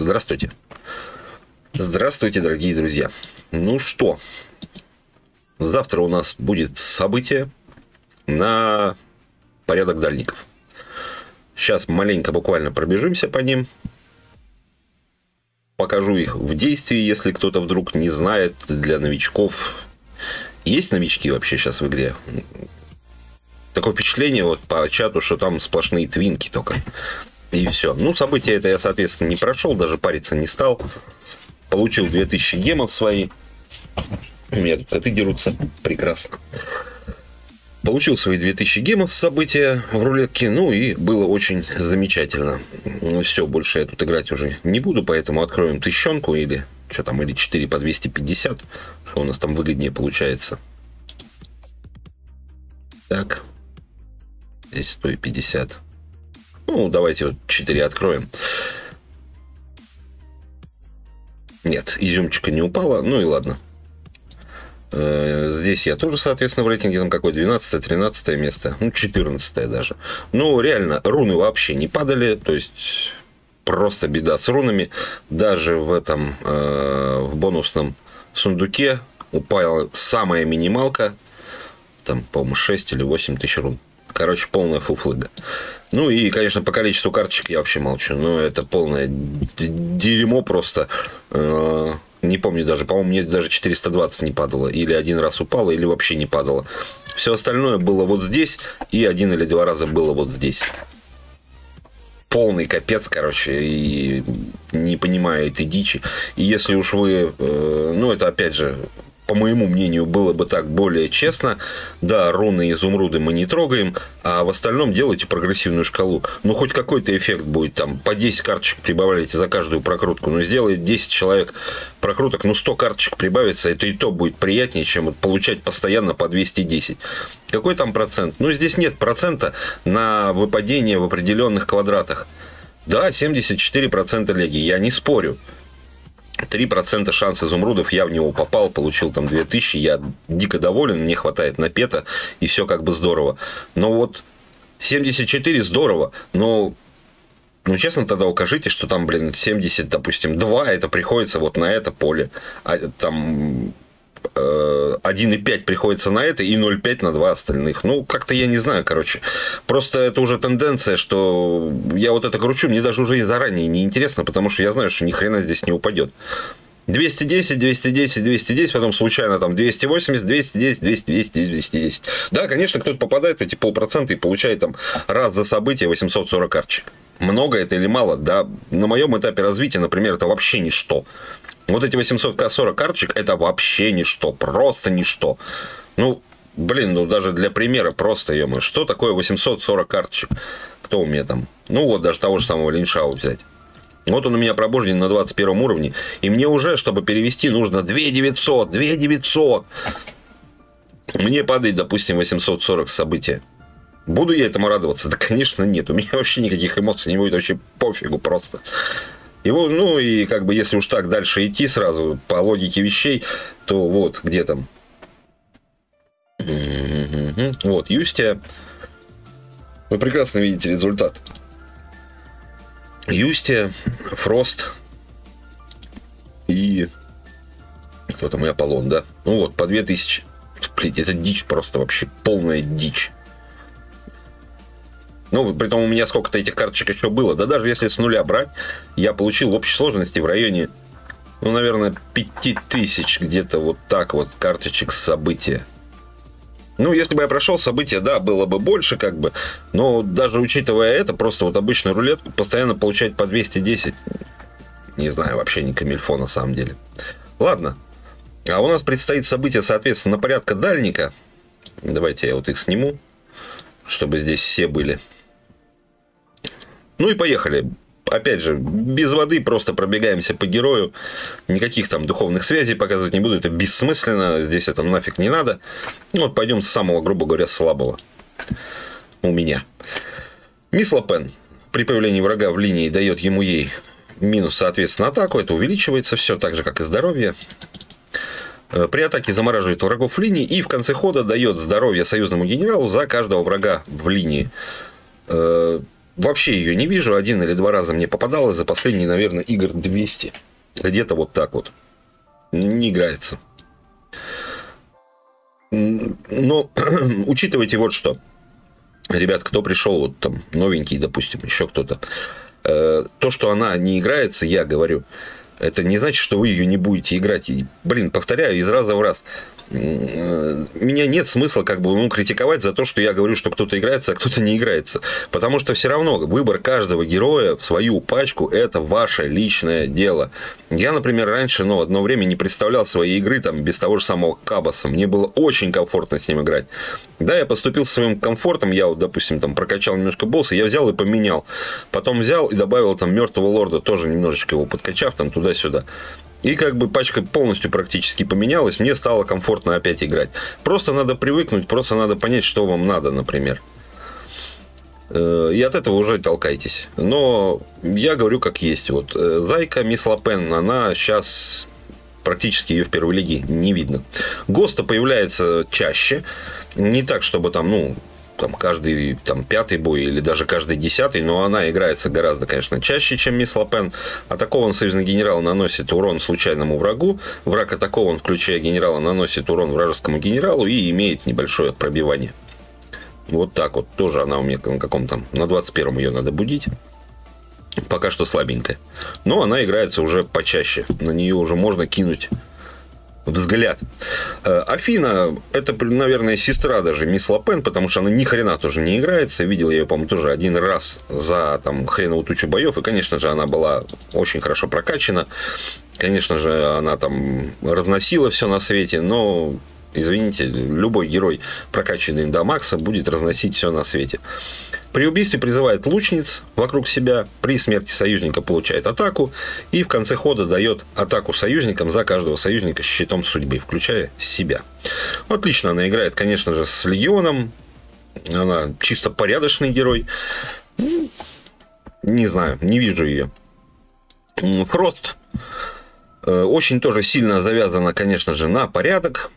Здравствуйте. Здравствуйте, дорогие друзья. Ну что, завтра у нас будет событие на порядок дальников. Сейчас маленько буквально пробежимся по ним. Покажу их в действии, если кто-то вдруг не знает, для новичков. Есть новички вообще сейчас в игре? Такое впечатление вот по чату, что там сплошные твинки только. И все. Ну, событие это я, соответственно, не прошел, даже париться не стал. Получил 2000 гемов свои. У меня тут коты дерутся. Прекрасно. Получил свои 2000 гемов с события в рулетке. Ну, и было очень замечательно. Все, больше я тут играть уже не буду, поэтому откроем тыщенку или что там, или 4 по 250. Что у нас там выгоднее получается. Так. Здесь 150. Ну, давайте вот 4 откроем. Нет, изюмчика не упала. Ну и ладно. Здесь я тоже, соответственно, в рейтинге там какое 12-13 место. Ну, 14 даже. Ну, реально, руны вообще не падали. То есть, просто беда с рунами. Даже в этом, в бонусном сундуке упала самая минималка. Там, по-моему, 6 или 8 тысяч рун. Короче, полная фуфлыга. Ну и, конечно, по количеству карточек я вообще молчу. Но это полное дерьмо просто. Не помню даже. По-моему, мне даже 420 не падало. Или один раз упало, или вообще не падало. Все остальное было вот здесь. И 1 или 2 раза было вот здесь. Полный капец, короче. И не понимаю этой дичи. И если уж вы... Ну, это опять же... По моему мнению, было бы так более честно. Да, руны и изумруды мы не трогаем, а в остальном делайте прогрессивную шкалу. Ну, хоть какой-то эффект будет. Там по 10 карточек прибавляйте за каждую прокрутку. Ну, сделает 10 человек прокруток, ну, 100 карточек прибавится. Это и то будет приятнее, чем вот получать постоянно по 210. Какой там процент? Ну, здесь нет процента на выпадение в определенных квадратах. Да, 74% леги, я не спорю. 3% шанс изумрудов, я в него попал, получил там 2000, я дико доволен, мне хватает на пета, и все как бы здорово. Но вот 74 здорово, но, ну, честно, тогда укажите, что там, блин, 70, допустим, 2, это приходится вот на это поле, а там 1,5 приходится на это и 0,5 на 2 остальных. Ну, как-то я не знаю, короче. Просто это уже тенденция, что я вот это кручу, мне даже уже и заранее не интересно, потому что я знаю, что ни хрена здесь не упадет. 210, 210, 210, потом случайно там 280, 210, 210, 210. Да, конечно, кто-то попадает в эти 0,5% и получает там раз за событие 840 карточек. Много это или мало? Да, на моем этапе развития, например, это вообще ничто. Вот эти 840 карточек, это вообще ничто, просто ничто. Ну, блин, ну даже для примера просто, ё-моё, что такое 840 карточек? Кто у меня там? Ну, вот даже того же самого Линшау взять. Вот он у меня пробужден на 21 уровне, и мне уже, чтобы перевести, нужно 2900, 2900. Мне падает, допустим, 840 события. Буду я этому радоваться? Да, конечно, нет. У меня вообще никаких эмоций не будет, вообще пофигу просто. Его, ну и как бы если уж так дальше идти сразу по логике вещей, то вот где там. Вот Юстия. Вы прекрасно видите результат. Юстия, Фрост и кто там, и Аполлон, да? Ну вот, по 2000. Блин, это дичь просто, вообще полная дичь. Ну, притом у меня сколько-то этих карточек еще было. Да даже если с нуля брать, я получил в общей сложности в районе, ну, наверное, 5000 где-то вот так вот карточек с события. Ну, если бы я прошел события, да, было бы больше как бы. Но даже учитывая это, просто вот обычную рулетку постоянно получать по 210. Не знаю, вообще не камильфо на самом деле. Ладно. А у нас предстоит событие, соответственно, на порядка дальника. Давайте я вот их сниму, чтобы здесь все были. Ну и поехали. Опять же, без воды просто пробегаемся по герою. Никаких там духовных связей показывать не буду. Это бессмысленно. Здесь это нафиг не надо. Ну вот пойдем с самого, грубо говоря, слабого. У меня. Мисс Лапен при появлении врага в линии дает ей минус, соответственно, атаку. Это увеличивается все так же, как и здоровье. При атаке замораживает врагов в линии. И в конце хода дает здоровье союзному генералу за каждого врага в линии. вообще ее не вижу. 1 или 2 раза мне попадалось за последние, наверное, игр 200. Где-то вот так вот. Не играется. Но учитывайте вот что. Ребят, кто пришел, вот там новенький, допустим, еще кто-то. То, что она не играется, я говорю, это не значит, что вы ее не будете играть. И, блин, повторяю из раза в раз. Меня нет смысла как бы критиковать за то, что я говорю, что кто-то играется, а кто-то не играется. Потому что все равно выбор каждого героя в свою пачку – это ваше личное дело. Я, например, раньше, одно время не представлял своей игры там, без того же самого Кабаса. Мне было очень комфортно с ним играть. Да, я поступил со своим комфортом. Я, вот, допустим, там прокачал немножко босса, я взял и поменял. Потом взял и добавил там Мертвого Лорда, тоже немножечко его подкачав там туда-сюда. И как бы пачка полностью практически поменялась, мне стало комфортно опять играть. Просто надо привыкнуть, просто надо понять, что вам надо, например. И от этого уже толкайтесь. Но я говорю как есть. Вот Зайка, Мисс Лапен, она сейчас практически ее в первой лиге не видно. Госта появляется чаще. Не так, чтобы там, там каждый там, 5-й бой или даже каждый 10-й, но она играется гораздо, конечно, чаще, чем Мисс Лапен. Атакован союзный генерал наносит урон случайному врагу. Враг атакован, включая генерала, наносит урон вражескому генералу и имеет небольшое пробивание. Вот так вот. Тоже она у меня на каком-то... На 21-м ее надо будить. Пока что слабенькая. Но она играется уже почаще. На нее уже можно кинуть взгляд. Афина, это, наверное, сестра даже Мисс Лапен, потому что она ни хрена тоже не играется. Видел я ее, по-моему, тоже 1 раз за там хреновую тучу боев. И, конечно же, она была очень хорошо прокачана. Конечно же, она там разносила все на свете, но... Извините, любой герой, прокачанный до макса, будет разносить все на свете. При убийстве призывает лучниц вокруг себя, при смерти союзника получает атаку и в конце хода дает атаку союзникам за каждого союзника с щитом судьбы, включая себя. Отлично она играет, конечно же, с Легионом. Она чисто порядочный герой. Не знаю, не вижу ее. Фрост очень тоже сильно завязана, конечно же, на порядок.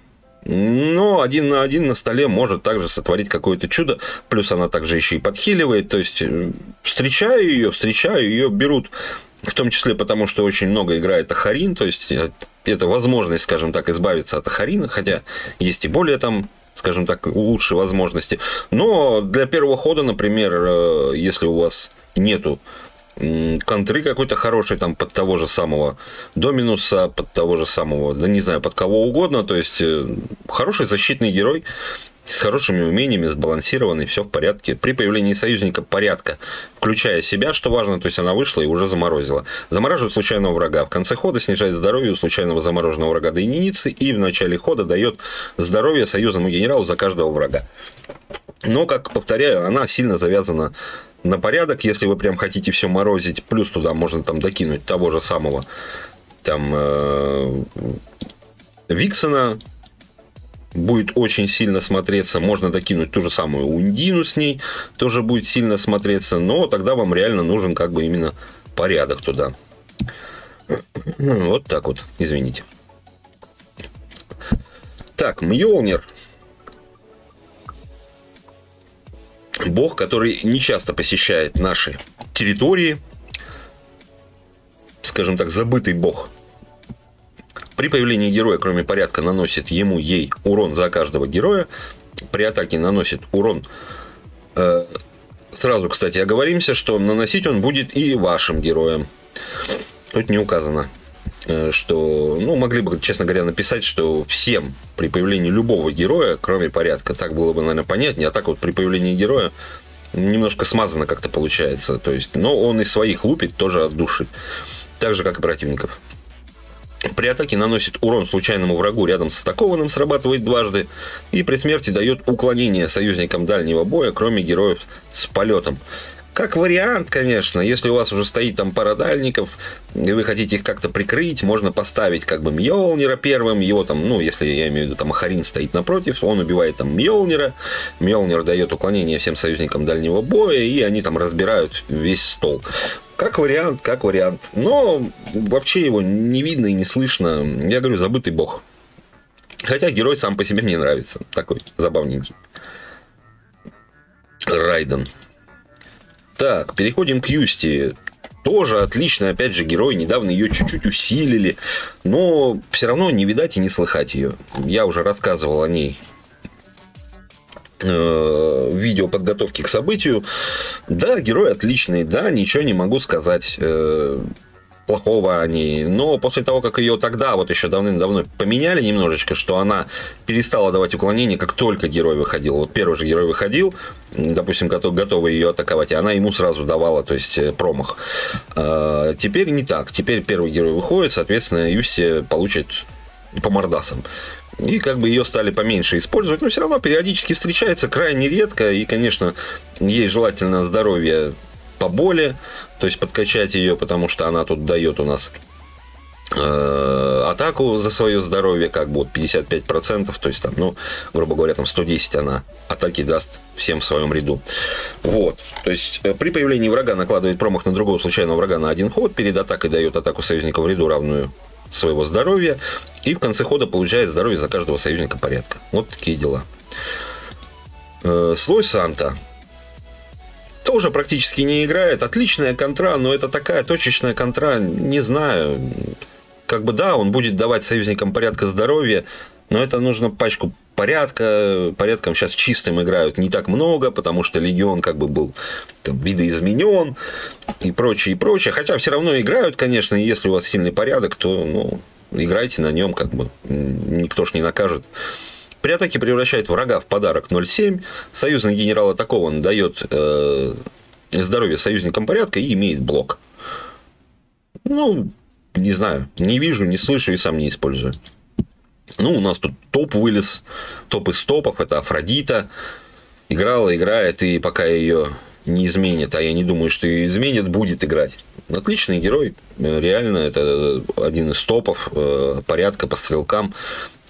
Но 1 на 1 на столе может также сотворить какое-то чудо. Плюс она также еще и подхиливает. То есть встречаю ее, берут. В том числе потому, что очень много играет Ахарин. То есть это возможность, скажем так, избавиться от Ахарина. Хотя есть и более там, скажем так, лучшие возможности. Но для первого хода, например, если у вас нету контры какой-то хороший там под того же самого Доминуса, под того же самого, да не знаю, под кого угодно. То есть хороший защитный герой с хорошими умениями, сбалансированный, все в порядке. При появлении союзника порядка, включая себя, что важно, то есть она вышла и уже заморозила. Замораживает случайного врага. В конце хода снижает здоровье у случайного замороженного врага до единицы и в начале хода дает здоровье союзному генералу за каждого врага. Но, как повторяю, она сильно завязана на порядок, если вы прям хотите все морозить, плюс туда можно там докинуть того же самого там Виксона, будет очень сильно смотреться, можно докинуть ту же самую Ундину с ней, тоже будет сильно смотреться, но тогда вам реально нужен как бы именно порядок туда. Вот так вот, извините. Так, Мьёлнир. Бог, который не часто посещает наши территории, скажем так, забытый бог. При появлении героя, кроме порядка, наносит ей урон за каждого героя. При атаке наносит урон. Сразу, кстати, оговоримся, что наносить он будет и вашим героям. Тут не указано, что... могли бы, честно говоря, написать, что всем при появлении любого героя, кроме порядка, так было бы, наверное, понятнее. А так вот при появлении героя немножко смазано как-то получается. То есть, но он и своих лупит тоже от души. Так же, как и противников. При атаке наносит урон случайному врагу рядом с атакованным, срабатывает дважды. И при смерти дает уклонение союзникам дальнего боя, кроме героев с полетом. Как вариант, конечно, если у вас уже стоит там пара дальников, и вы хотите их как-то прикрыть, можно поставить как бы Мьёлнира первым, его там, если я имею в виду, там Ахарин стоит напротив, он убивает там Мьёлнира, Мьёлнир дает уклонение всем союзникам дальнего боя, и они там разбирают весь стол. Как вариант, как вариант. Но вообще его не видно и не слышно. Я говорю, забытый бог. Хотя герой сам по себе мне нравится. Такой забавненький. Райден. Так, переходим к Юсти. Тоже отличный, опять же, герой. Недавно ее чуть-чуть усилили. Но все равно не видать и не слыхать ее. Я уже рассказывал о ней в видео подготовки к событию. Да, герой отличный. Да, ничего не могу сказать плохого о ней. Но после того, как ее тогда, вот еще давным-давно поменяли немножечко, что она перестала давать уклонение, как только герой выходил. Вот первый же герой выходил, допустим, готовый ее атаковать, и она ему сразу давала, то есть промах. Теперь не так. Теперь первый герой выходит, соответственно, Юсти получит по мордасам. И как бы ее стали поменьше использовать, но все равно периодически встречается, крайне редко. И, конечно, ей желательно здоровье поболее, то есть подкачать ее, потому что она тут дает у нас атаку за свое здоровье, как бы вот 55%, то есть там, ну, грубо говоря, там 110 она атаки даст всем в своем ряду. Вот, то есть при появлении врага накладывает промах на другого случайного врага на один ход, перед атакой дает атаку союзника в ряду, равную своего здоровья, и в конце хода получает здоровье за каждого союзника порядка. Вот такие дела. Слой Санта тоже практически не играет. Отличная контра, но это такая точечная контра, не знаю. Как бы да, он будет давать союзникам порядка здоровья, но это нужно пачку порядка. Порядком сейчас чистым играют не так много, потому что легион как бы был там видоизменен и прочее, и прочее. Хотя все равно играют, конечно, и если у вас сильный порядок, то ну, играйте на нем, как бы никто ж не накажет. При атаке превращает врага в подарок 0,7. Союзный генерал атакован, дает здоровье союзникам порядка и имеет блок. Ну, не знаю, не вижу, не слышу и сам не использую. Ну, у нас тут топ вылез, топ из топов, это Афродита. Играла, играет, и пока ее не изменит, а я не думаю, что ее изменит, будет играть. Отличный герой, реально, это один из топов порядка по стрелкам.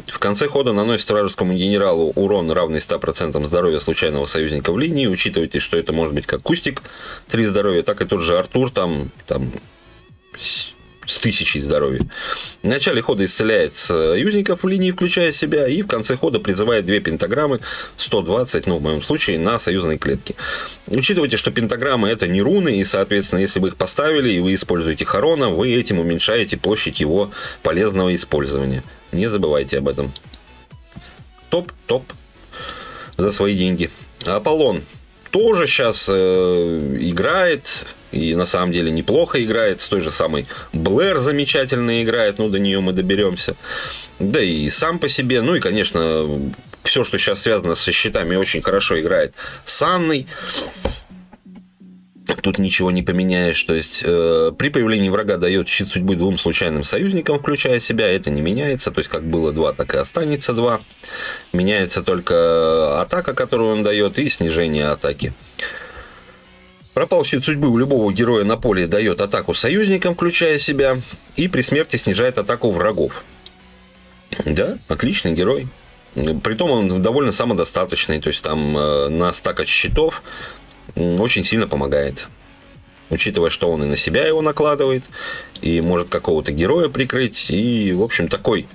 В конце хода наносит вражескому генералу урон, равный 100% здоровья случайного союзника в линии. Учитывайте, что это может быть как Кустик 3 здоровья, так и тот же Артур там с 1000 здоровья. В начале хода исцеляет союзников в линии, включая себя, и в конце хода призывает 2 пентаграммы, 120, ну, в моем случае, на союзные клетки. Учитывайте, что пентаграммы это не руны, и, соответственно, если вы их поставили, и вы используете Харона, вы этим уменьшаете площадь его полезного использования. Не забывайте об этом. Топ за свои деньги. Аполлон тоже сейчас играет. И на самом деле неплохо играет. С той же самой Блэр замечательно играет. Ну, до нее мы доберемся. Да и сам по себе. Ну и, конечно, все, что сейчас связано со щитами, очень хорошо играет с Анной. Тут ничего не поменяешь. То есть, при появлении врага дает щит судьбы 2 случайным союзникам, включая себя. Это не меняется. То есть, как было 2, так и останется 2. Меняется только атака, которую он дает, и снижение атаки. Пропал щит судьбы у любого героя на поле дает атаку союзникам, включая себя. И при смерти снижает атаку врагов. Да, отличный герой. Притом он довольно самодостаточный. То есть, там на стак от щитов очень сильно помогает. Учитывая, что он и на себя его накладывает, и может какого-то героя прикрыть. И, в общем, такой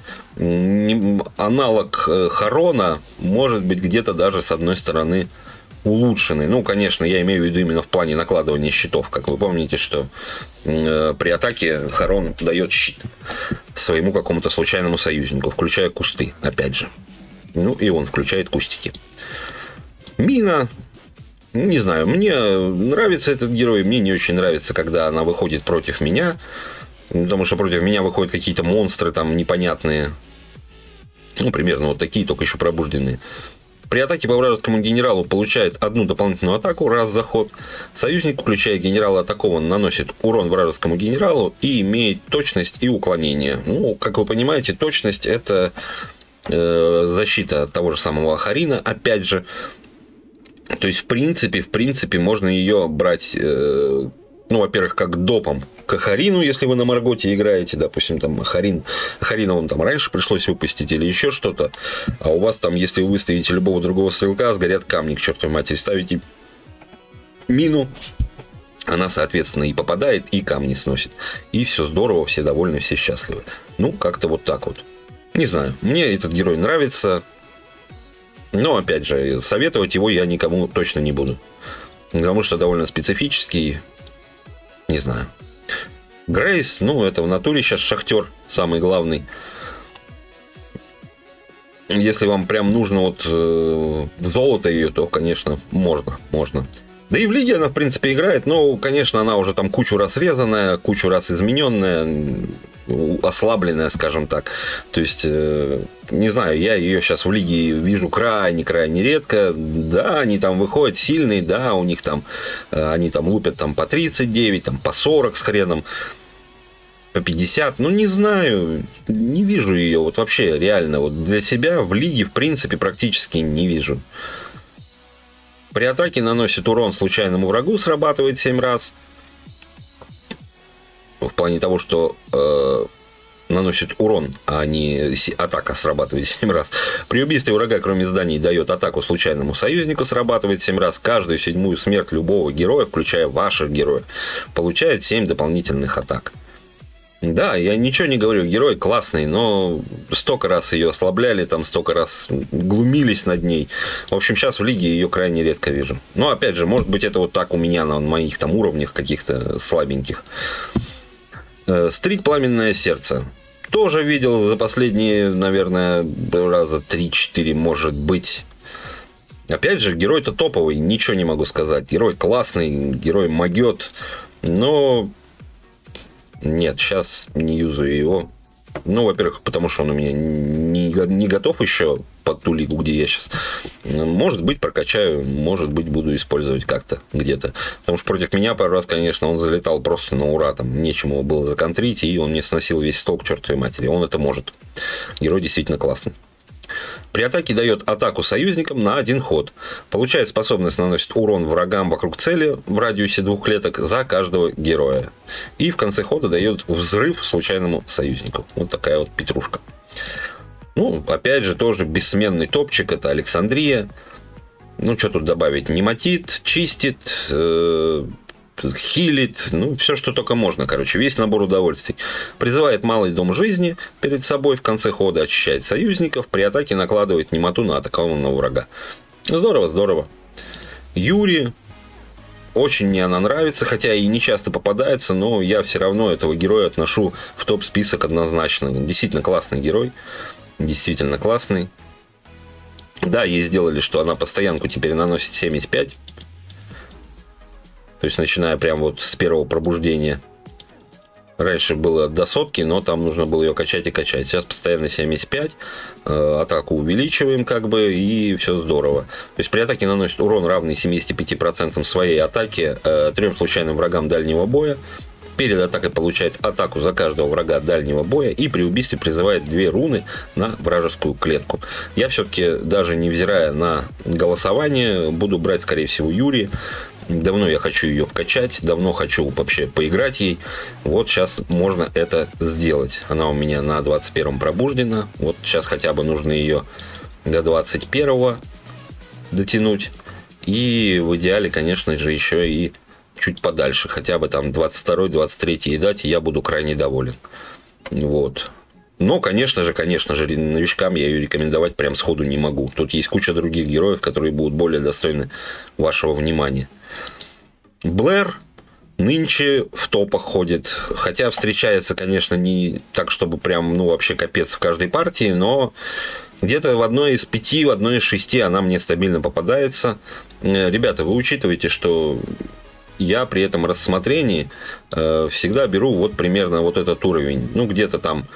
аналог Харона может быть где-то даже с одной стороны улучшенный. Ну, конечно, я имею в виду именно в плане накладывания щитов. Как вы помните, что при атаке Харон дает щит своему какому-то случайному союзнику, включая кусты, опять же. Ну, и он включает кустики. Мина. Не знаю, мне нравится этот герой, мне не очень нравится, когда она выходит против меня, потому что против меня выходят какие-то монстры там непонятные, ну, примерно вот такие, только еще пробужденные. При атаке по вражескому генералу получает 1 дополнительную атаку раз за ход. Союзник, включая генерала атакован, наносит урон вражескому генералу и имеет точность и уклонение. Ну, как вы понимаете, точность это защита от того же самого Ахарина, опять же. То есть, в принципе, можно ее брать, ну, во-первых, как допом к Ахарину, если вы на Марготе играете, допустим, там Ахарина вам там раньше пришлось выпустить или еще что-то, а у вас там, если вы выставите любого другого стрелка, сгорят камни к чертовой матери, ставите мину, она, соответственно, и попадает, и камни сносит. И все здорово, все довольны, все счастливы. Ну, как-то вот так вот. Не знаю, мне этот герой нравится. Но, опять же, советовать его я никому точно не буду. Потому что довольно специфический. Не знаю. Грейс, ну, это в натуре сейчас шахтер самый главный. Если вам прям нужно вот золото ее, то, конечно, можно. Да и в лиге она, в принципе, играет, но, конечно, она уже там кучу раз резаная, кучу раз измененная, ослабленная, скажем так. То есть, не знаю, я ее сейчас в лиге вижу крайне редко. Да, они там выходят сильные, да, у них там, они там лупят там по 39, там по 40 с хреном, по 50. Ну, не знаю, не вижу ее вот вообще реально. Вот для себя в лиге, в принципе, практически не вижу. При атаке наносит урон случайному врагу, срабатывает 7 раз. В плане того, что наносит урон, а не атака срабатывает 7 раз. При убийстве врага, кроме зданий, дает атаку случайному союзнику, срабатывает 7 раз. Каждую 7-ю смерть любого героя, включая ваших героев, получает 7 дополнительных атак. Да, я ничего не говорю, герой классный, но столько раз ее ослабляли, там столько раз глумились над ней. В общем, сейчас в лиге ее крайне редко вижу. Но, опять же, может быть, это вот так у меня на моих там уровнях каких-то слабеньких. Стрик «Пламенное сердце». Тоже видел за последние, наверное, раза 3-4, может быть. Опять же, герой-то топовый, ничего не могу сказать. Герой классный, герой могет, но... Нет, сейчас не юзаю его. Ну, во-первых, потому что он у меня не готов еще под ту лигу, где я сейчас. Может быть, прокачаю, может быть, буду использовать как-то где-то. Потому что против меня пару раз, конечно, он залетал просто на ура. Там нечему было законтрить, и он мне сносил весь стол к чертовой матери. Он это может. Герой действительно классный. При атаке дает атаку союзникам на 1 ход. Получает способность наносит урон врагам вокруг цели в радиусе 2 клеток за каждого героя. И в конце хода дает взрыв случайному союзнику. Вот такая вот петрушка. Ну, опять же, тоже бессменный топчик. Это Александрия. Ну, что тут добавить? Нематит, чистит, хилит, ну, все, что только можно, короче, весь набор удовольствий. Призывает малый дом жизни перед собой в конце хода, очищает союзников, при атаке накладывает немоту на атакованного врага. Здорово. Юри, очень мне она нравится, хотя и не часто попадается, но я все равно этого героя отношу в топ-список однозначно. Действительно классный герой, действительно классный. Да, ей сделали, что она постоянку теперь наносит 75. То есть, начиная прямо вот с первого пробуждения. Раньше было до 100, но там нужно было ее качать и качать. Сейчас постоянно 75. Атаку увеличиваем, как бы, и все здорово. То есть, при атаке наносит урон, равный 75% своей атаки 3 случайным врагам дальнего боя. Перед атакой получает атаку за каждого врага дальнего боя. И при убийстве призывает 2 руны на вражескую клетку. Я все-таки, даже невзирая на голосование, буду брать, скорее всего, Юри. Давно я хочу ее вкачать, давно хочу вообще поиграть ей. Вот сейчас можно это сделать. Она у меня на 21-м пробуждена. Вот сейчас хотя бы нужно ее до 21-го дотянуть. И в идеале, конечно же, еще и чуть подальше. Хотя бы там 22-й, 23-й дать, и я буду крайне доволен. Вот. Но, конечно же, новичкам я ее рекомендовать прям сходу не могу. Тут есть куча других героев, которые будут более достойны вашего внимания. Блэр нынче в топах ходит. Хотя встречается, конечно, не так, чтобы прям, ну, вообще капец в каждой партии, но где-то в одной из 5, в одной из 6 она мне стабильно попадается. Ребята, вы учитываете, что я при этом рассмотрении всегда беру вот примерно вот этот уровень. Ну, где-то там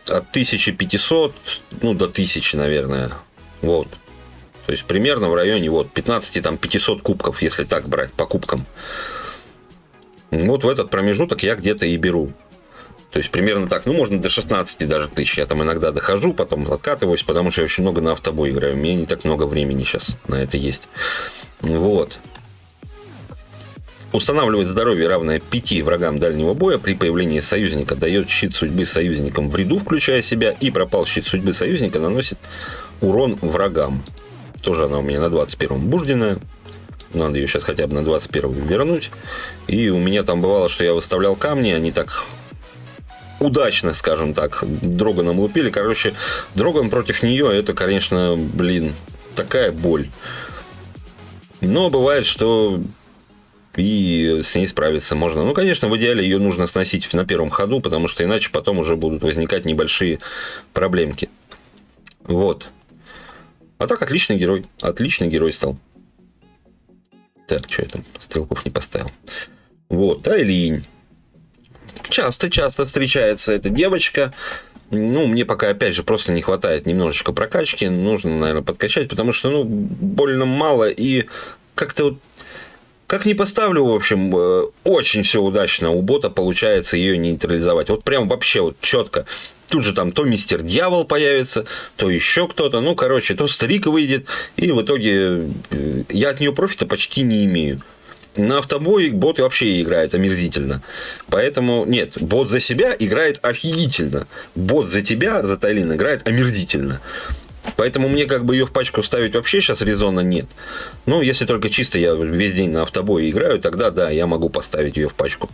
от 1500, ну, до 1000, наверное. Вот. То есть, примерно в районе вот 15-500 кубков, если так брать, по кубкам. Вот в этот промежуток я где-то и беру. То есть, примерно так. Ну, можно до 16 даже тысяч. Я там иногда дохожу, потом откатываюсь, потому что я очень много на автобой играю. У меня не так много времени сейчас на это есть. Вот. Устанавливает здоровье, равное 5 врагам дальнего боя. При появлении союзника дает щит судьбы союзникам в ряду, включая себя. И пропал щит судьбы союзника, наносит урон врагам. Тоже она у меня на 21-м бужденная. Надо ее сейчас хотя бы на 21-м вернуть. И у меня там бывало, что я выставлял камни. Они так удачно, скажем так, Дроганом лупили. Короче, Дроган против нее, это, конечно, блин, такая боль. Но бывает, что и с ней справиться можно. Ну, конечно, в идеале ее нужно сносить на первом ходу, потому что иначе потом уже будут возникать небольшие проблемки. Вот. А так, отличный герой стал. Так, что я там стрелков не поставил. Вот, Айлинь. Часто встречается эта девочка. Ну, мне пока, опять же, просто не хватает немножечко прокачки. Нужно, наверное, подкачать, потому что, ну, больно мало. И как-то вот, как ни поставлю, в общем, очень все удачно у бота получается ее нейтрализовать. Вот прям вообще вот четко. Тут же там то мистер Дьявол появится, то еще кто-то. Ну, короче, то Старик выйдет. И в итоге я от нее профита почти не имею. На автобой бот вообще играет омерзительно. Поэтому, нет, бот за себя играет офигительно. Бот за тебя, за Тайлин, играет омерзительно. Поэтому мне как бы ее в пачку ставить вообще сейчас резона нет. Ну, если только чисто я весь день на автобое играю, тогда да, я могу поставить ее в пачку.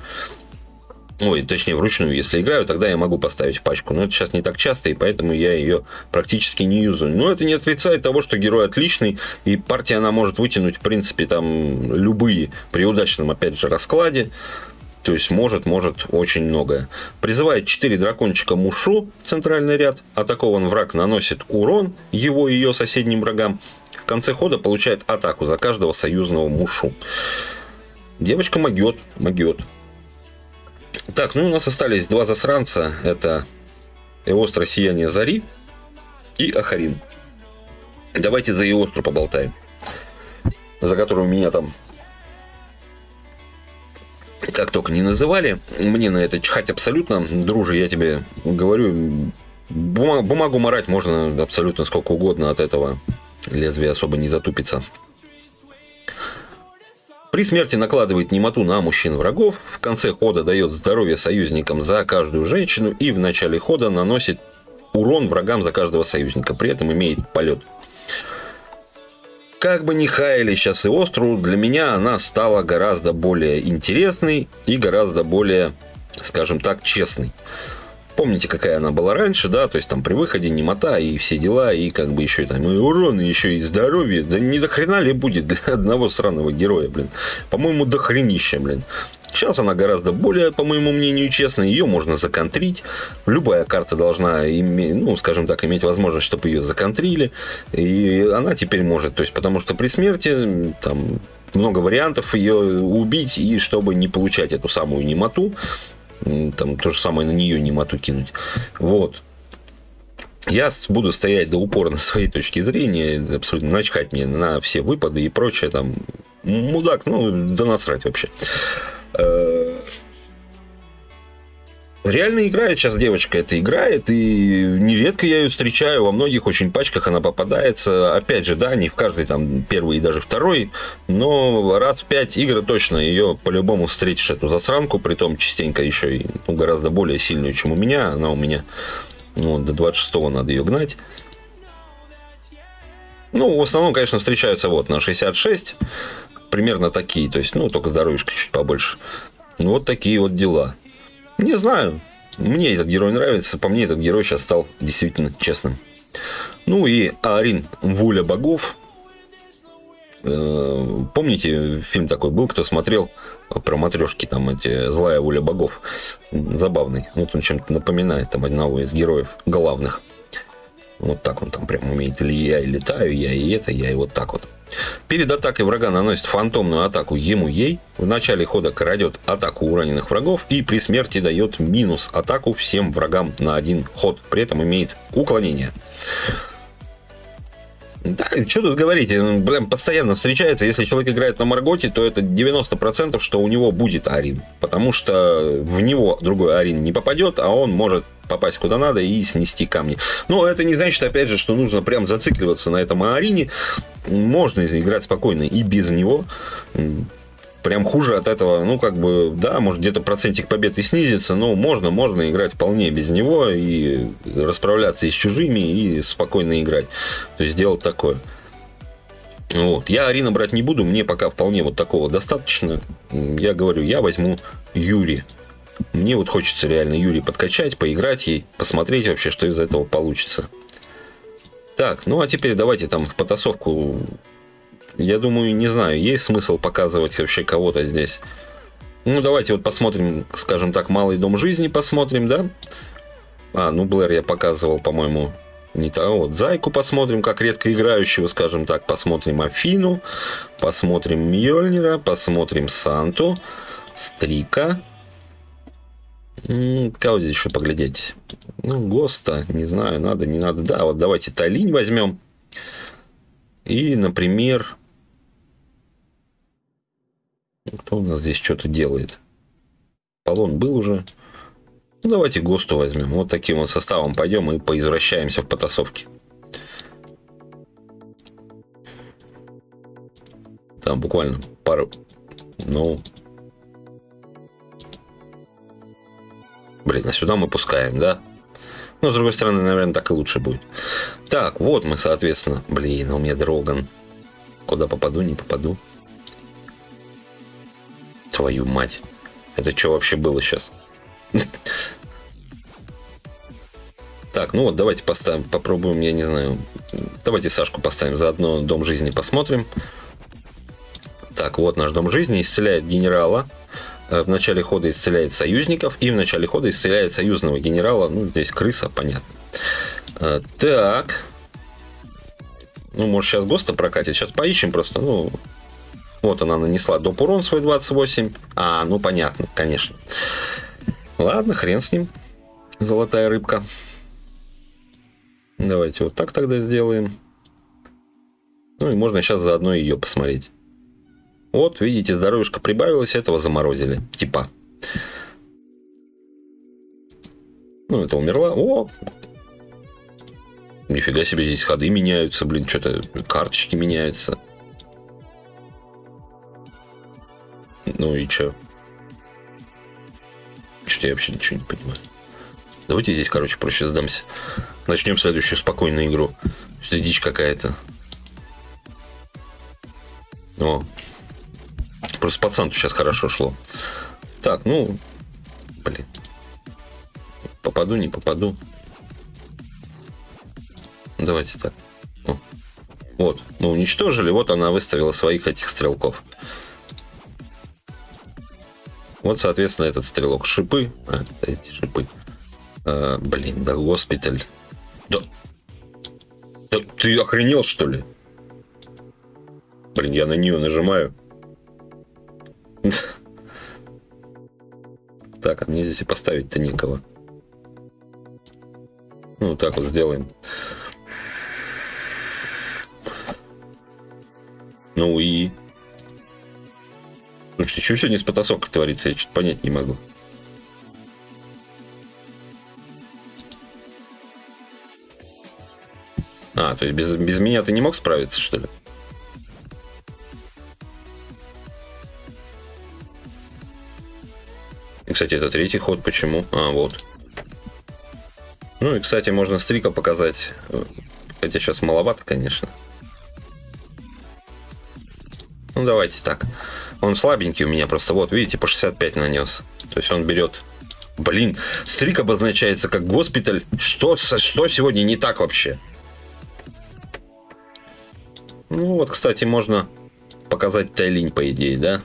Ой, точнее, вручную, если играю, тогда я могу поставить в пачку. Но это сейчас не так часто, и поэтому я ее практически не юзаю. Но это не отрицает того, что герой отличный, и партия она может вытянуть, в принципе, там любые при удачном, опять же, раскладе. То есть может очень многое. Призывает 4 дракончика Мушу, центральный ряд. Атакован враг наносит урон его и ее соседним врагам. В конце хода получает атаку за каждого союзного Мушу. Девочка могет. Так, ну у нас остались 2 засранца. Это Эостро Сияние Зари и Ахарин. Давайте за Эостру поболтаем. За которую меня там как только не называли. Мне на это чихать абсолютно. Друже, я тебе говорю, бумагу марать можно абсолютно сколько угодно, от этого лезвие особо не затупится. При смерти накладывает немоту на мужчин врагов, в конце хода дает здоровье союзникам за каждую женщину и в начале хода наносит урон врагам за каждого союзника, при этом имеет полет. Как бы ни хаяли сейчас Эостру, для меня она стала гораздо более интересной и гораздо более, скажем так, честной. Помните, какая она была раньше, да, то есть там при выходе немота и все дела, и как бы еще там и урон, и еще и здоровье. Да не до хрена ли будет для одного сраного героя, блин. По-моему, до хренища, блин. Сейчас она гораздо более, по моему мнению, честная. Ее можно законтрить. Любая карта должна иметь, ну, скажем так, иметь возможность, чтобы ее законтрили. И она теперь может. То есть, потому что при смерти там много вариантов ее убить, и чтобы не получать эту самую немоту, там то же самое на нее немоту кинуть. Вот. Я буду стоять до упора на своей точке зрения, абсолютно начхать мне на все выпады и прочее, там, мудак, ну, да насрать вообще. Реально играет сейчас девочка, это играет, и нередко я ее встречаю, во многих очень пачках она попадается. Опять же, да, не в каждой там первый и даже второй, но раз в 5 игр точно ее по-любому встретишь, эту засранку, притом частенько еще и гораздо более сильную, чем у меня. Она у меня, ну, до 26-го надо ее гнать. Ну, в основном, конечно, встречаются вот на 66, примерно такие, то есть, ну, только здоровьишко чуть побольше. Ну, вот такие вот дела. Не знаю, мне этот герой нравится, по мне этот герой сейчас стал действительно честным. Ну и Аарин, Воля богов. Помните, фильм такой был, кто смотрел про матрешки, там эти «Злая воля богов», забавный. Вот он чем-то напоминает там одного из героев главных. Вот так он там прям умеет. Или я и летаю, я и это, я и вот так вот. Перед атакой врага наносит фантомную атаку ей. В начале хода крадет атаку у раненых врагов. И при смерти дает минус атаку всем врагам на 1 ход. При этом имеет уклонение. Да, что тут говорить, блин, постоянно встречается. Если человек играет на Марготе, то это 90%, что у него будет Аарин. Потому что в него другой Аарин не попадет, а он может попасть куда надо и снести камни. Но это не значит, опять же, что нужно прям зацикливаться на этом Аарине. Можно играть спокойно и без него. Прям хуже от этого, ну, как бы, да, может, где-то процентик побед и снизится, но можно играть вполне без него и расправляться и с чужими, и спокойно играть. То есть, делать такое. Вот. Я Арина брать не буду, мне пока вполне вот такого достаточно. Я говорю, я возьму Юри. Мне вот хочется реально Юри подкачать, поиграть ей, посмотреть вообще, что из этого получится. Так, ну, а теперь давайте там в потасовку я думаю, не знаю, есть смысл показывать вообще кого-то здесь. Ну, давайте вот посмотрим, скажем так, «Малый дом жизни» посмотрим, да? Ну, Блэр я показывал, по-моему, не того. Вот Зайку посмотрим, как редко играющего, скажем так. Посмотрим Афину, посмотрим Мьёльнира, посмотрим Санту, Стрика. Кого здесь еще поглядеть? Ну, Госта, не знаю, надо, не надо. Да, вот давайте Талинь возьмем. И, например... Кто у нас здесь что-то делает? Полон был уже. Ну, давайте Госту возьмем. Вот таким вот составом пойдем и поизвращаемся в потасовке. Там буквально пару... Ну... Блин, а сюда мы пускаем, да? Но, с другой стороны, наверное, так и лучше будет. Так, вот мы, соответственно... Блин, у меня Дроган. Куда попаду, не попаду. Твою мать. Это что вообще было сейчас? Так, ну вот давайте поставим, попробуем, я не знаю. Давайте Сашку поставим, заодно Дом жизни посмотрим. Так, вот наш Дом жизни исцеляет генерала. В начале хода исцеляет союзников. И в начале хода исцеляет союзного генерала. Ну, здесь крыса, понятно. Так. Ну, может, сейчас Госта прокатит. Сейчас поищем просто. Ну, вот она нанесла доп. Урон свой 28. Ну, понятно, конечно. Ладно, хрен с ним. Золотая рыбка. Давайте вот так тогда сделаем. Ну, и можно сейчас заодно ее посмотреть. Вот, видите, здоровьишко прибавилось, этого заморозили. Типа. Ну, это умерла. О! Нифига себе, здесь ходы меняются, блин, что-то карточки меняются. Ну и чё? Что-то я вообще ничего не понимаю. Давайте здесь, короче, проще сдамся. Начнем следующую спокойную игру. Что дичь какая-то. О. Просто под Санту сейчас хорошо шло. Так, ну... Блин. Попаду, не попаду. Давайте так. О. Вот. Мы уничтожили. Вот она выставила своих этих стрелков. Вот, соответственно, этот стрелок. Шипы. Эти шипы. Блин, да госпиталь. Да. Ты охренел, что ли? Блин, я на нее нажимаю. Так, а мне здесь и поставить-то некого. Ну, так вот сделаем. Ну и... Слушайте, что сегодня с потасовкой творится? Я что-то понять не могу. То есть без меня ты не мог справиться, что ли? И, кстати, это третий ход. Почему? Вот. Ну и, кстати, можно Стрика показать. Хотя сейчас маловато, конечно. Ну, давайте так. Он слабенький у меня просто. Вот, видите, по 65 нанес. То есть он берет... Блин, Стрик обозначается как госпиталь. Что сегодня не так вообще? Ну вот, кстати, можно показать Тайлинь, по идее, да?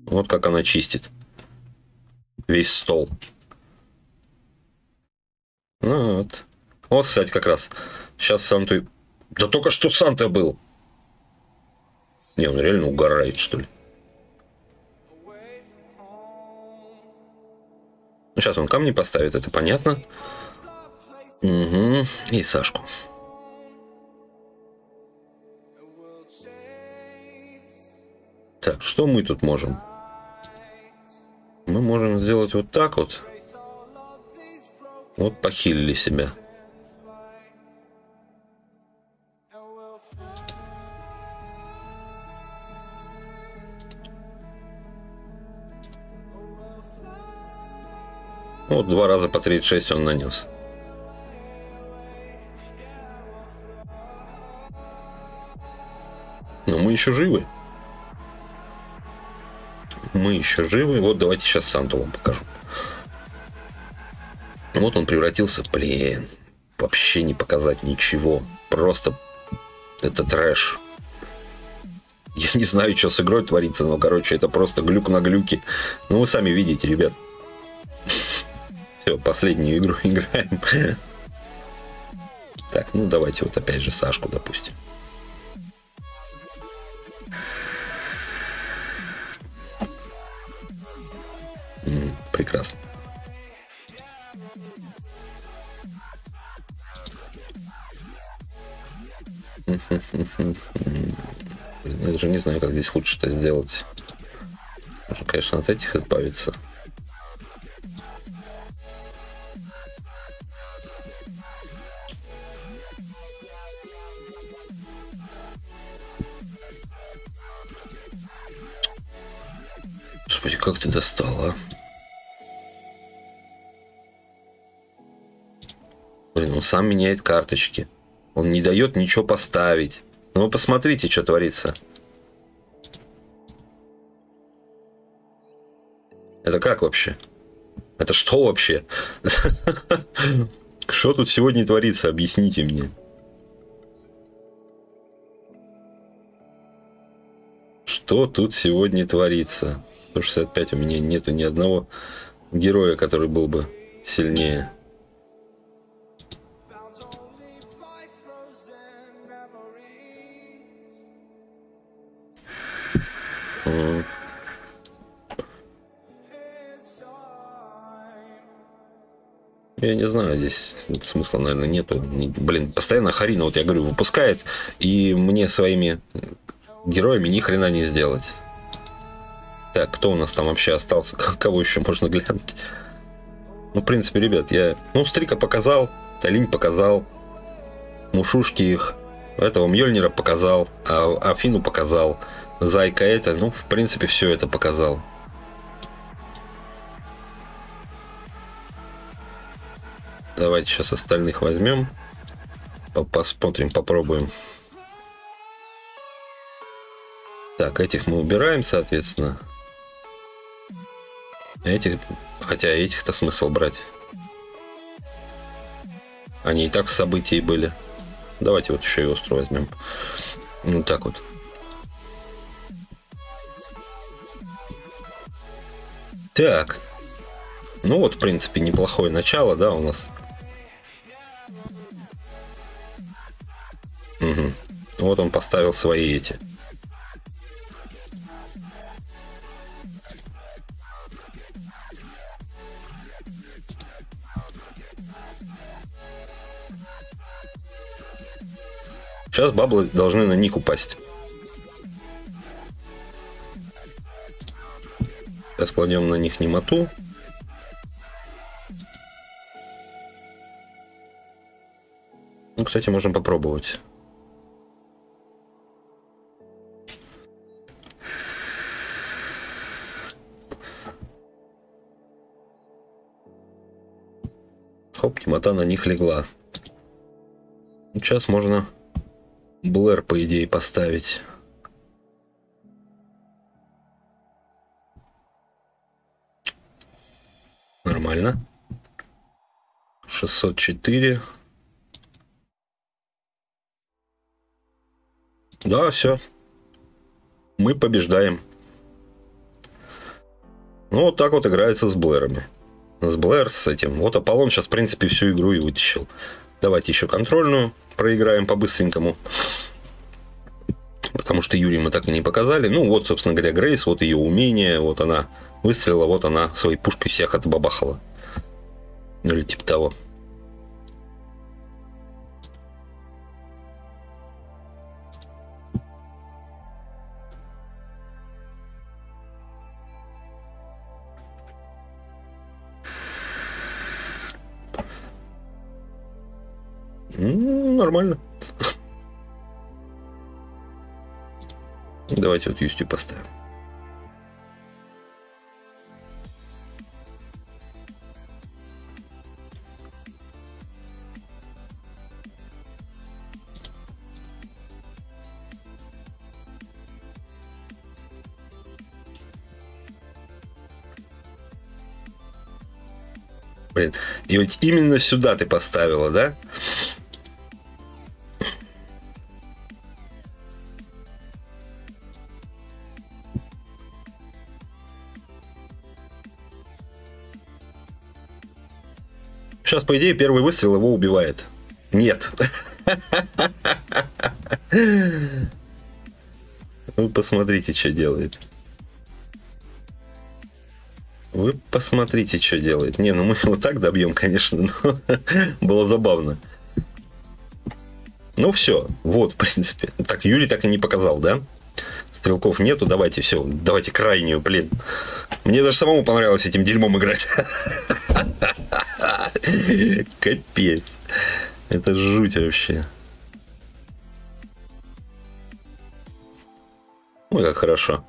Вот как она чистит весь стол. Ну вот. Вот, кстати, как раз. Сейчас Санту... Да только что Санта был. Не, он реально угорает, что ли. Ну, сейчас он камни поставит, это понятно. Угу. И Сашку. Так, что мы тут можем? Мы можем сделать вот так вот. Вот похилили себя. Вот 2 раза по 36 он нанес. Но мы еще живы. Мы еще живы. Вот давайте сейчас Санту вам покажу. Вот он превратился. Блин. вообще не показать ничего. Просто это трэш. Я не знаю, что с игрой творится, но, короче, это просто глюк на глюке. Ну, вы сами видите, ребят. Все, последнюю игру играем. Так, ну давайте вот опять же Сашку, допустим. Прекрасно. Блин, я даже не знаю, как здесь лучше это сделать. Можно, конечно, от этих избавиться. Господи, как ты достала, а? Блин, он сам меняет карточки. Он не дает ничего поставить. Ну вы посмотрите, что творится. Это как вообще? Это что вообще? Что тут сегодня творится? Объясните мне. Что тут сегодня творится? 165 у меня нету ни одного героя, который был бы сильнее. Я не знаю, здесь смысла, наверное, нету. Блин, постоянно Харина, вот я говорю, выпускает, и мне своими героями ни хрена не сделать. Так, кто у нас там вообще остался? Кого еще можно глянуть? Ну, в принципе, ребят, я... Ну, Стрика показал, Талинь показал, Мушушки их, этого Мьёльнира показал, а Афину показал, Зайка это, ну, в принципе, все это показал. Давайте сейчас остальных возьмем. Посмотрим, попробуем. Так, этих мы убираем, соответственно. Этих, хотя этих-то смысл брать. Они и так в событии были. Давайте вот еще и остров возьмем. Вот так вот. Так. Ну вот, в принципе, неплохое начало, да, у нас. Угу. Вот он поставил свои эти. Сейчас баблы должны на них упасть. Сейчас кладем на них немоту. Ну, кстати, можем попробовать. Хоп, немота на них легла. Сейчас можно Блэр, по идее, поставить. Нормально. 604. Да, все. Мы побеждаем. Ну, вот так вот играется с Блэрами. С Блэр, с этим. Вот Аполлон сейчас, в принципе, всю игру и вытащил. Давайте еще контрольную проиграем по-быстренькому. Потому что Юрий мы так и не показали. Ну, вот, собственно говоря, Грейс, вот ее умение. Вот она выстрелила, вот она своей пушкой всех отбабахала. Ну, или типа того. Нормально. Давайте вот Юстю поставим. Блин, и вот именно сюда ты поставила, да? Сейчас, по идее, первый выстрел его убивает. Нет. Вы посмотрите, что делает. Вы посмотрите, что делает. Не, ну мы его так добьем, конечно, но было забавно. Ну все, вот, в принципе. Так, Юрий так и не показал, да? Стрелков нету, давайте все, давайте крайнюю, блин. Мне даже самому понравилось этим дерьмом играть. Капец. Это жуть вообще. Ой, как хорошо.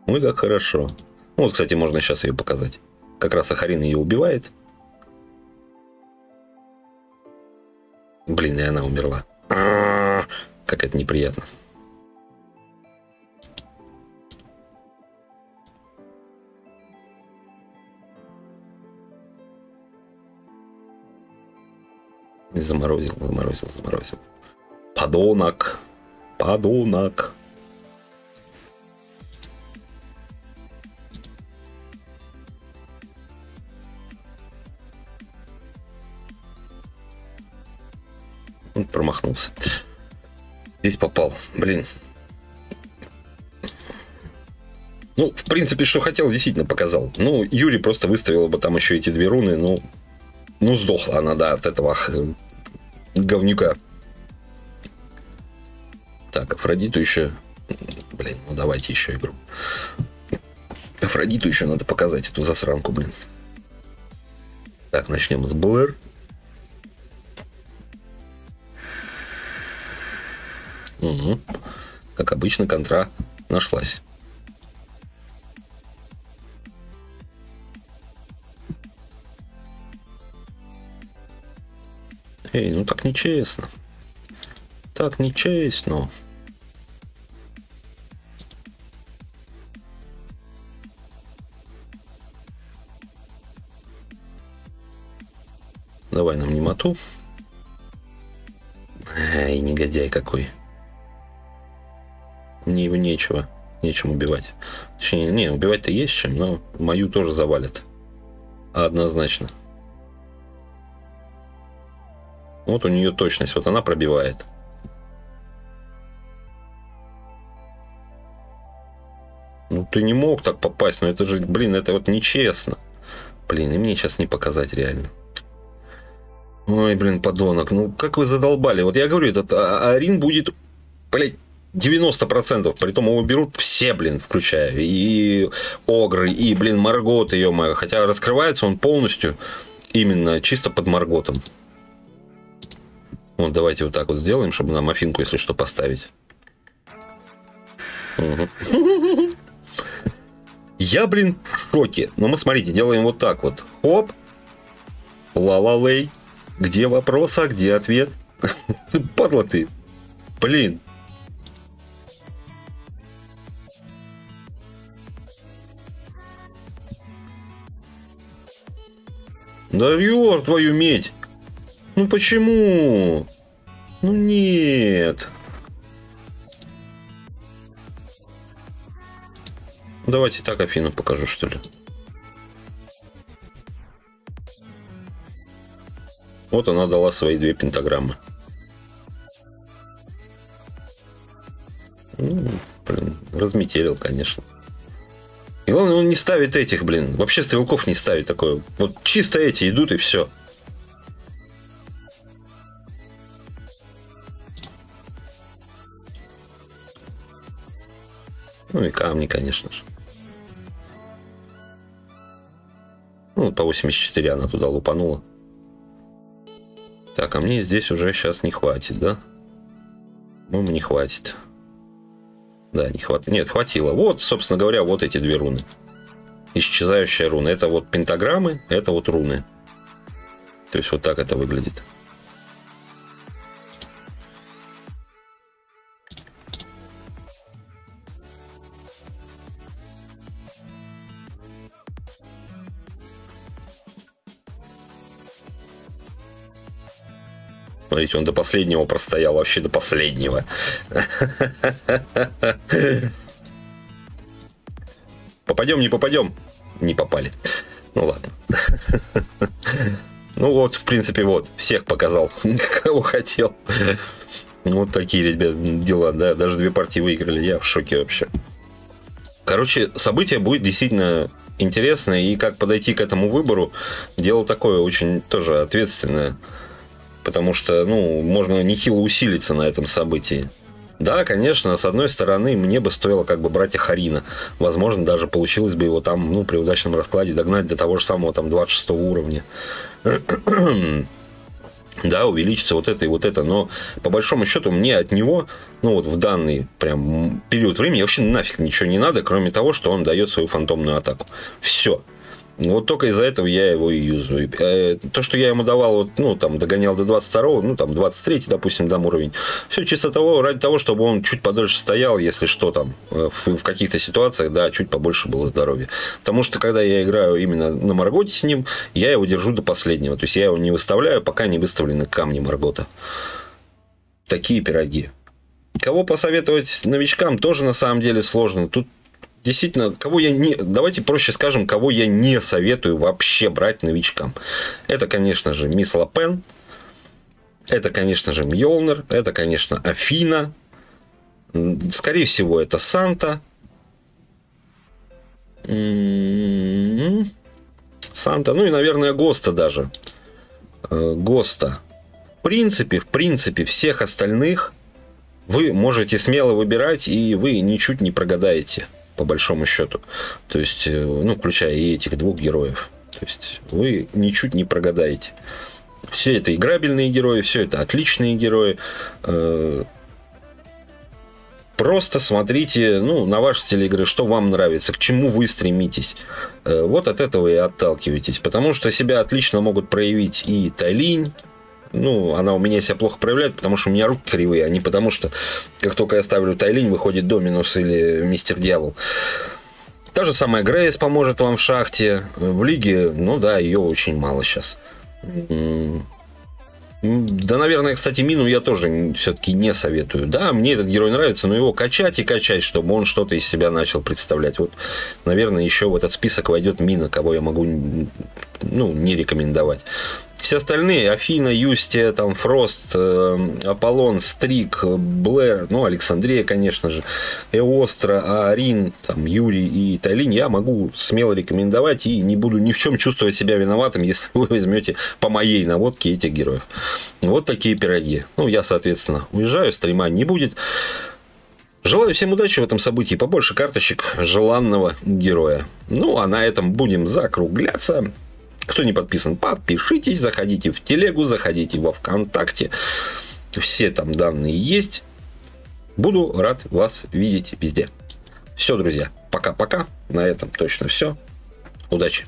Ой, как хорошо. Вот, кстати, можно сейчас ее показать. Как раз Ахарин ее убивает. Блин, и она умерла. Как это неприятно. И заморозил. Подонок. Подонок. Он промахнулся. Здесь попал. Блин. Ну, в принципе, что хотел, действительно показал. Ну, Юрий просто выставил бы там еще эти две руны. Ну, сдохла она, да, от этого говнюка. Так, Афродиту еще... Блин, ну давайте еще игру. Афродиту еще надо показать, эту засранку, блин. Так, начнем с Блэр. Угу. Как обычно, контра нашлась. Эй, ну так нечестно. Так нечестно. Давай нам немоту. Эй, негодяй какой. Мне его нечем убивать. Точнее, не, убивать-то есть чем, но мою тоже завалят. Однозначно. Вот у нее точность, вот она пробивает. Ну ты не мог так попасть, но это же, блин, это вот нечестно. Блин, и мне сейчас не показать реально. Ой, блин, подонок, ну как вы задолбали. Вот я говорю, этот Арин будет, блядь, 90%, притом его берут все, блин, включая и Огры, и, блин, Маргот, ё-моё. Хотя раскрывается он полностью именно чисто под Марготом. Вот давайте вот так вот сделаем, чтобы нам Афинку, если что, поставить. Угу. Я, блин, в шоке. Но мы, смотрите, делаем вот так вот. Хоп. Ла-ла-лей. Где вопрос, а где ответ? Падла ты. Блин. Да Риор, твою медь. Ну почему? Ну нет. Давайте так Афину покажу, что ли. Вот она дала свои 2 пентаграммы. Ну, блин, разметелил, конечно. И главное, он не ставит этих, блин. Вообще стрелков не ставит такое. Вот чисто эти идут и все. Ну и камни, конечно же. Ну, по 84 она туда лупанула. Так, а мне здесь уже сейчас не хватит, да? По-моему, не хватит. Да, не хватит. Нет, хватило. Вот, собственно говоря, вот эти 2 руны. Исчезающая руна. Это вот пентаграммы, это вот руны. То есть вот так это выглядит. Смотрите, он до последнего простоял, вообще до последнего. Попадем, не попадем? Не попали. Ну ладно. Ну вот, в принципе, вот, всех показал, кого хотел. Вот такие, ребят, дела, да, даже 2 партии выиграли, я в шоке вообще. Короче, событие будет действительно интересное, и как подойти к этому выбору, дело такое очень тоже ответственное, потому что, ну, можно нехило усилиться на этом событии. Да, конечно, с одной стороны, мне бы стоило как бы брать Харина. Возможно, даже получилось бы его там, ну, при удачном раскладе догнать до того же самого там 26 уровня. Да, увеличится вот это и вот это, но по большому счету мне от него, ну вот в данный прям период времени вообще нафиг ничего не надо, кроме того, что он дает свою фантомную атаку. Все. Вот только из-за этого я его и юзаю. То, что я ему давал, вот, ну, там, догонял до 22-го, ну, там, 23-й, допустим, дам уровень. Все чисто ради того, чтобы он чуть подольше стоял, если что, там, в каких-то ситуациях, да, чуть побольше было здоровья. Потому что, когда я играю именно на Марготе с ним, я его держу до последнего. То есть, я его не выставляю, пока не выставлены камни Маргота. Такие пироги. Кого посоветовать новичкам, тоже, на самом деле, сложно. Тут действительно, кого я не... Давайте проще скажем, кого я не советую вообще брать новичкам. Это, конечно же, Мисс Лапен. Это, конечно же, Мьёлнир. Это, конечно, Афина. Скорее всего, это Санта. Санта. Ну и, наверное, Госта даже. Госта. В принципе, всех остальных вы можете смело выбирать, и вы ничуть не прогадаете. По большому счету. То есть, ну, включая и этих 2 героев. То есть, вы ничуть не прогадаете. Все это играбельные герои, все это отличные герои. Просто смотрите, ну, на ваш стиль игры, что вам нравится, к чему вы стремитесь. Вот от этого и отталкивайтесь. Потому что себя отлично могут проявить и Тайлинь. Ну, она у меня себя плохо проявляет, потому что у меня руки кривые, а не потому что, как только я ставлю Тайлинь, выходит Доминус или Мистер Дьявол. Та же самая Грейс поможет вам в шахте. В лиге, ну да, ее очень мало сейчас. Да, наверное, кстати, Мину я тоже все-таки не советую. Да, мне этот герой нравится, но его качать и качать, чтобы он что-то из себя начал представлять. Вот, наверное, еще в этот список войдет Мина, кого я могу, ну, не рекомендовать. Все остальные, Афина, Юстия, там, Фрост, Аполлон, Стрик, Блэр, ну, Александрия, конечно же, Эостра, Арин, там, Юрий и Тайлинь я могу смело рекомендовать и не буду ни в чем чувствовать себя виноватым, если вы возьмете по моей наводке этих героев. Вот такие пироги. Ну, я, соответственно, уезжаю, стрима не будет. Желаю всем удачи в этом событии, побольше карточек желанного героя. Ну, а на этом будем закругляться. Кто не подписан, подпишитесь, заходите в телегу, заходите во ВКонтакте. Все там данные есть. Буду рад вас видеть везде. Все, друзья, пока-пока. На этом точно все. Удачи.